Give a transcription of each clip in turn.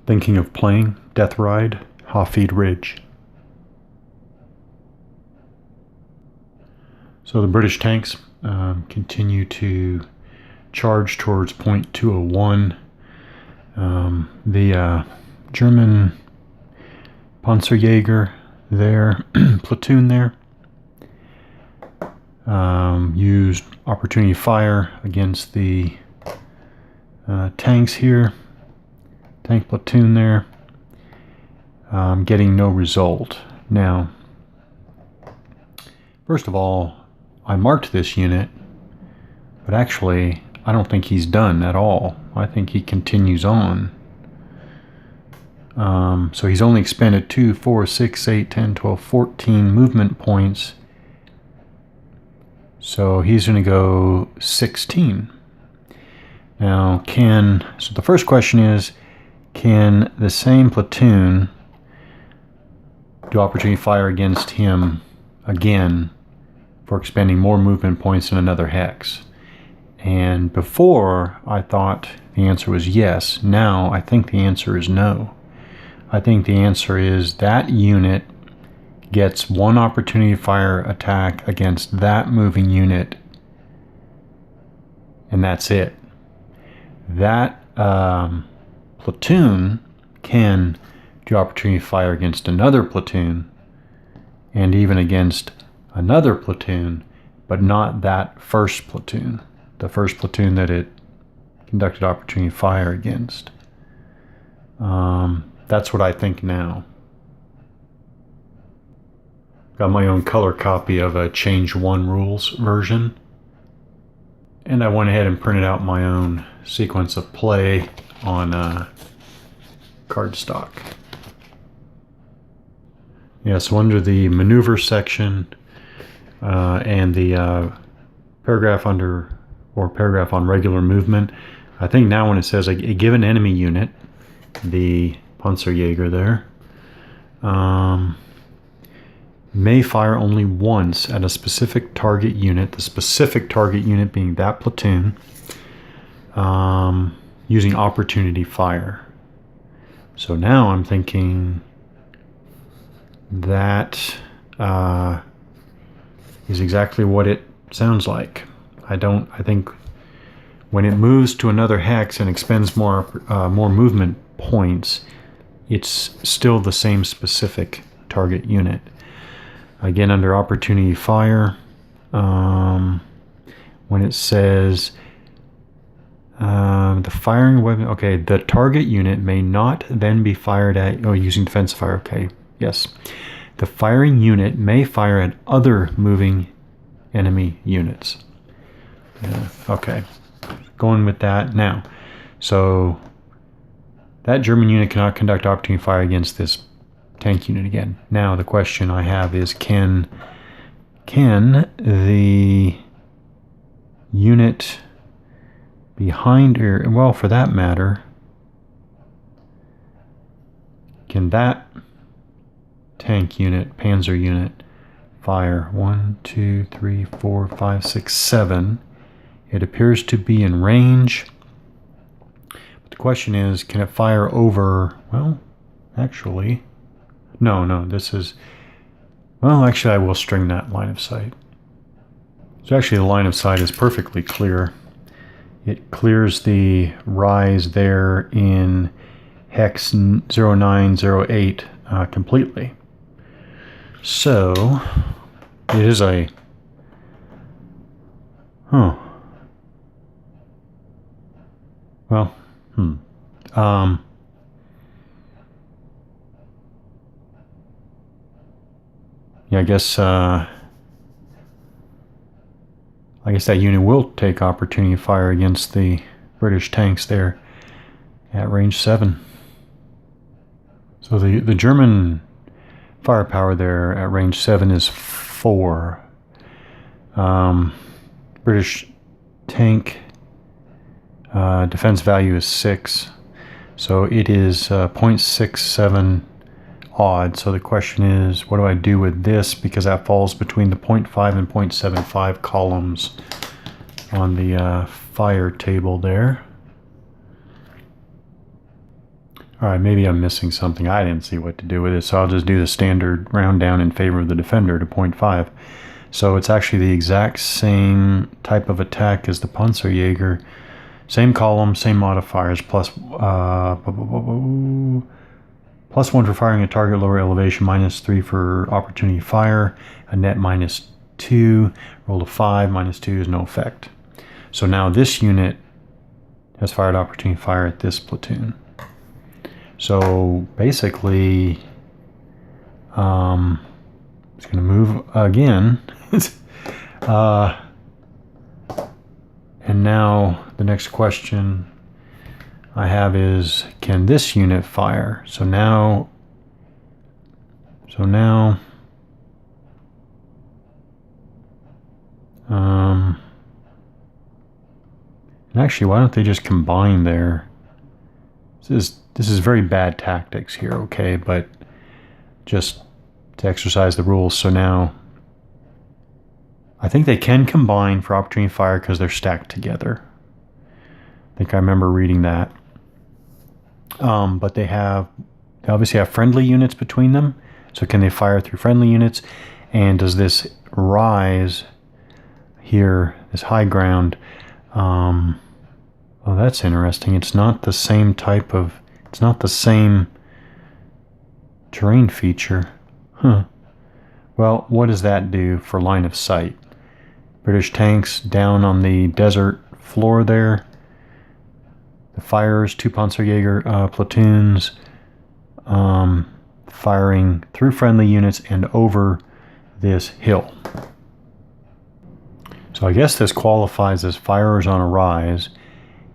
thinking of playing Death Ride, Hafid Ridge. So the British tanks continue to charge towards point 201. The German Panzerjäger there, platoon there, used opportunity fire against the tanks here. Tank platoon there, getting no result. Now, first of all, I marked this unit, but actually I don't think he's done at all. I think he continues on. So he's only expended 2, 4, 6, 8, 10, 12, 14 movement points. So he's going to go 16. Now, so the first question is, can the same platoon do opportunity fire against him again for expending more movement points in another hex? And before, I thought the answer was yes. Now, I think the answer is no. I think the answer is that unit gets one opportunity fire attack against that moving unit, and that's it. That platoon can do opportunity fire against another platoon and even against another platoon, but not that first platoon, the first platoon that it conducted opportunity fire against. That's what I think now. Got my own color copy of a Change 1 rules version. And I went ahead and printed out my own sequence of play on cardstock. Yeah, so under the maneuver section and the paragraph on regular movement, I think now when it says a given enemy unit, the Panzerjäger there, may fire only once at a specific target unit, the specific target unit being that platoon, using opportunity fire. So now I'm thinking that is exactly what it sounds like. I think when it moves to another hex and expends more movement points, it's still the same specific target unit. Again, under opportunity fire, when it says the firing weapon, okay, the target unit may not then be fired at, using defensive fire, okay, yes. The firing unit may fire at other moving enemy units. Yeah, okay, going with that now. So that German unit cannot conduct opportunity fire against this tank unit again. Now the question I have is, can the unit behind her, well, for that matter, can that tank unit, Panzer unit, fire 1, 2, 3, 4, 5, 6, 7? It appears to be in range. But the question is, can it fire over, well, actually, no, this is, well, actually I will string that line of sight. So actually the line of sight is perfectly clear. It clears the rise there in hex 0908 completely. So it is a, well, yeah, I guess that unit will take opportunity fire against the British tanks there at range 7. So the German firepower there at range 7 is 4. British tank defense value is 6. So it is 0.67 odd. So the question is, what do I do with this? Because that falls between the 0.5 and 0.75 columns on the fire table there. All right, maybe I'm missing something. I didn't see what to do with it, so I'll just do the standard round down in favor of the defender to 0.5. So it's actually the exact same type of attack as the Panzerjäger. Same column, same modifiers, plus +1 for firing a target lower elevation, -3 for opportunity fire, a net -2, roll of 5, -2 is no effect. So now this unit has fired opportunity fire at this platoon. So basically, it's going to move again. And now the next question I have is, can this unit fire? So now, and actually, why don't they just combine there? This is very bad tactics here, okay? But just to exercise the rules. So now, I think they can combine for opportunity fire because they're stacked together. I think I remember reading that. But they obviously have friendly units between them. So can they fire through friendly units? And does this rise here, this high ground? Oh, that's interesting. It's not the same type of, it's not the same terrain feature. Huh. Well, what does that do for line of sight? British tanks down on the desert floor there. The fires, 2 Panzerjäger platoons firing through friendly units and over this hill. So I guess this qualifies as fires on a rise,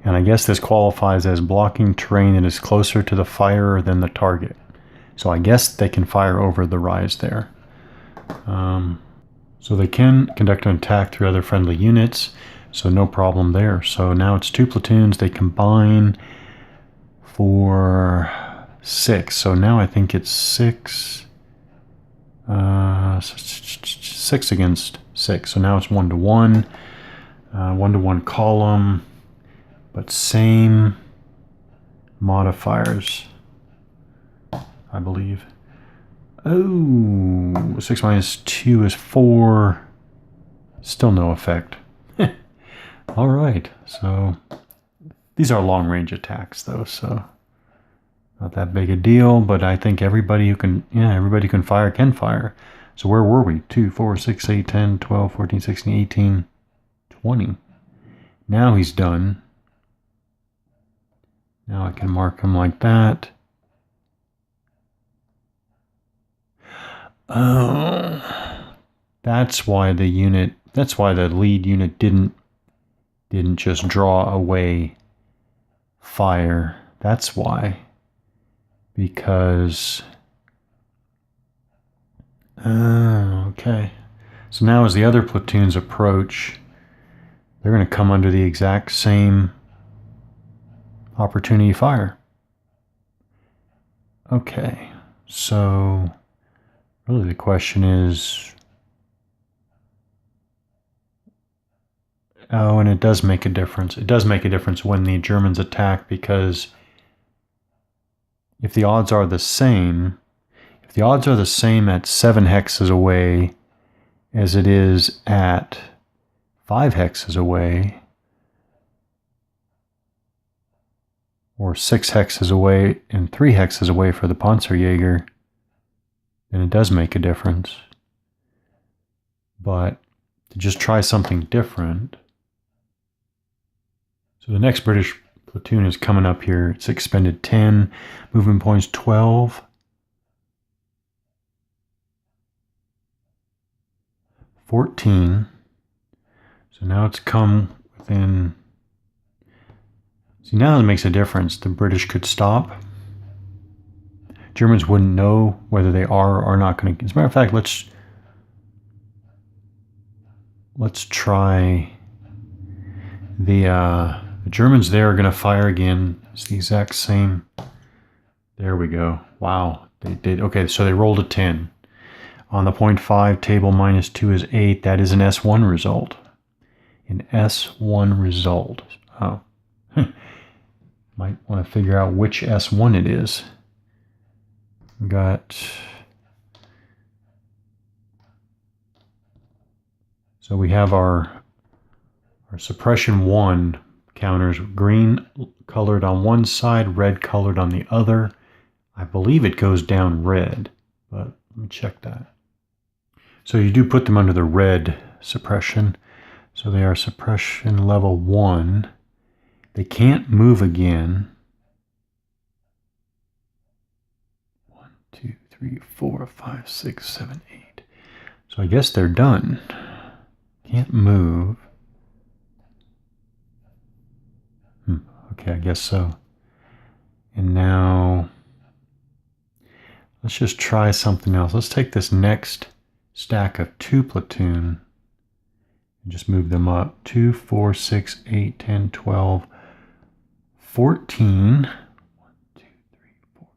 and I guess this qualifies as blocking terrain that is closer to the firer than the target. So I guess they can fire over the rise there. So they can conduct an attack through other friendly units, so no problem there. So now it's 2 platoons. They combine for 6. So now I think it's 6 against 6. So now it's 1-to-1, 1-to-1 column, but same modifiers, I believe. Oh, 6 - 2 is 4. Still no effect. All right, so these are long-range attacks, though, so not that big a deal. But I think everybody who can, everybody who can fire. So where were we? 2, 4, 6, 8, 10, 12, 14, 16, 18, 20. Now he's done. Now I can mark him like that. Oh, that's why the lead unit didn't just draw away fire. That's why. Because okay. So now as the other platoons approach, they're going to come under the exact same opportunity fire. Okay. So really the question is, oh, and it does make a difference. It does make a difference when the Germans attack, because if the odds are the same, at 7 hexes away as it is at 5 hexes away, or 6 hexes away and 3 hexes away for the Panzerjäger, then it does make a difference. But to just try something different. So the next British platoon is coming up here. It's expended 10, movement points 12. 14. So now it's come within. See, now it makes a difference. The British could stop. Germans wouldn't know whether they are or are not going to. As a matter of fact, let's try the Germans there are going to fire again. It's the exact same. There we go. Wow. They did. Okay, so they rolled a 10. On the 0.5 table, -2 is 8. That is an S1 result. An S1 result. Oh. Might want to figure out which S1 it is. So we have our suppression 1 counters, green colored on one side, red colored on the other. I believe it goes down red, but let me check that. So you do put them under the red suppression. So they are suppression level 1. They can't move again. 1, 2, 3, 4, 5, 6, 7, 8. So I guess they're done. Can't move. Okay, I guess so. And now let's just try something else. Let's take this next stack of 2 platoon and just move them up. 2, 4, 6, 8, 10, 12, 14. 1, 2, 3, 4,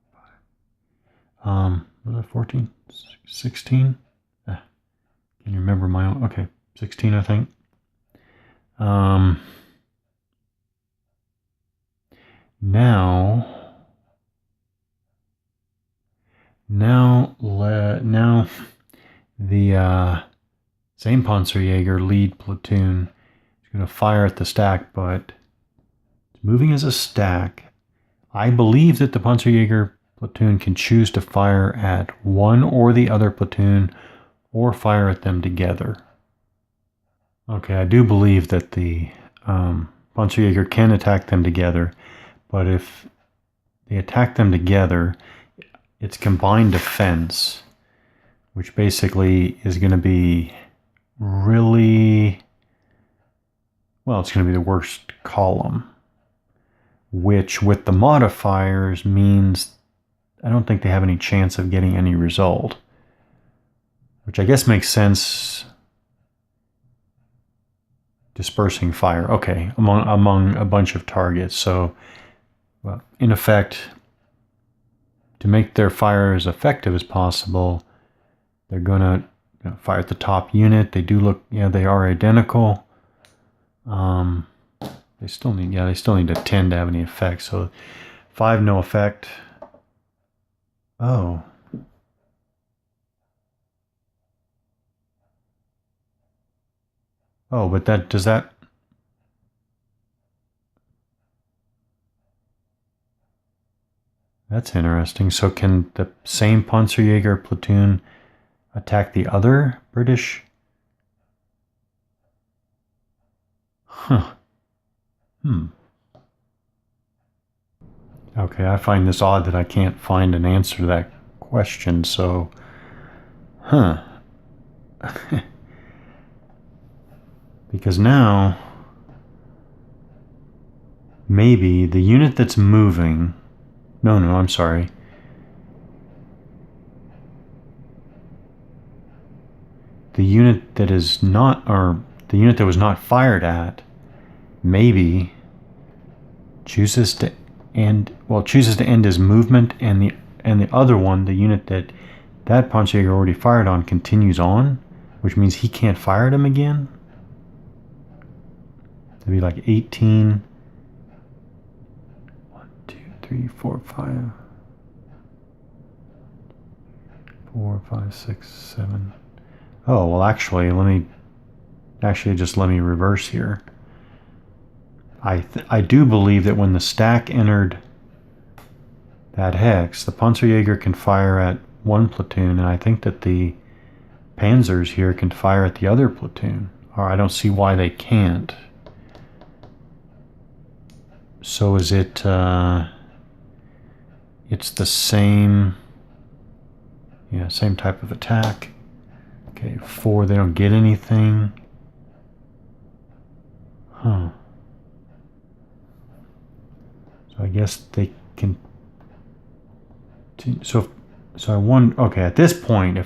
5. Was it 14? 16? Can you remember my own? Okay, 16, I think. Now the same Panzerjäger lead platoon is going to fire at the stack, but it's moving as a stack. I believe that the Panzerjäger platoon can choose to fire at one or the other platoon or fire at them together. Okay, I do believe that the Panzerjäger can attack them together, but if they attack them together, it's combined defense, which basically is going to be really, well, it's going to be the worst column, which with the modifiers means I don't think they have any chance of getting any result, which I guess makes sense. Dispersing fire, okay, among a bunch of targets. So, well, in effect, to make their fire as effective as possible, they're gonna fire at the top unit. They do look, they are identical. They still need a 10 to have any effect. So 5, no effect. Oh. Oh, but that's interesting. So can the same Panzerjäger platoon attack the other British? Huh. Okay, I find this odd that I can't find an answer to that question, so... Because now, maybe the unit that's moving... No, I'm sorry. The unit that is not, or the unit that was not fired at, maybe chooses to end his movement, and the other one, the unit that Panzerjäger already fired on, continues on, which means he can't fire at him again. It'd be like 18. 1, 2, 3, 4, 5. 4, 5, 6, 7. Oh, well, actually, let me reverse here. I do believe that when the stack entered that hex, the Panzerjäger can fire at one platoon, and I think that the Panzers here can fire at the other platoon. Or I don't see why they can't. So is it, it's the same, same type of attack. Okay, 4, they don't get anything. Huh. So I guess they can, so I wonder, okay, at this point,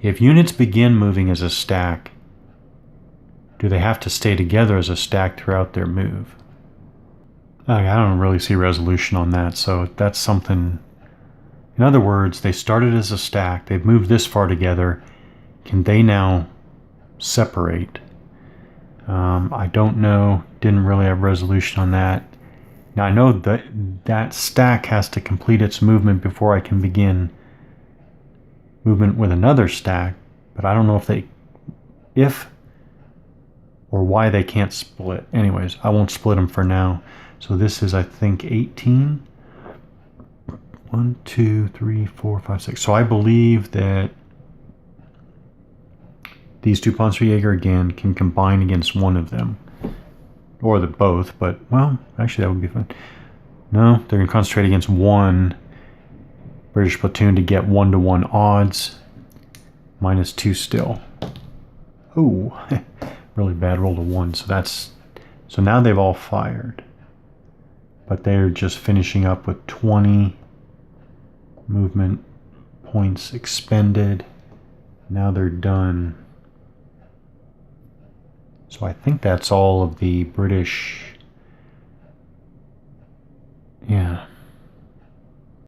if units begin moving as a stack, do they have to stay together as a stack throughout their move? I don't really see resolution on that, so that's something. In other words, they started as a stack, they've moved this far together, can they now separate? I don't know, didn't really have resolution on that. Now I know that that stack has to complete its movement before I can begin movement with another stack, but I don't know if or why they can't split. Anyways, I won't split them for now. So this is, I think, 18. 1, 2, 3, 4, 5, 6. So I believe that these two Panzerjäger again can combine against one of them. Or the both, but, well, actually that would be fun. No, they're going to concentrate against one British platoon to get 1-to-1 odds. -2 still. Oh, really bad roll to 1. So now they've all fired. But they're just finishing up with 20 movement points expended. Now they're done. So I think that's all of the British. Yeah.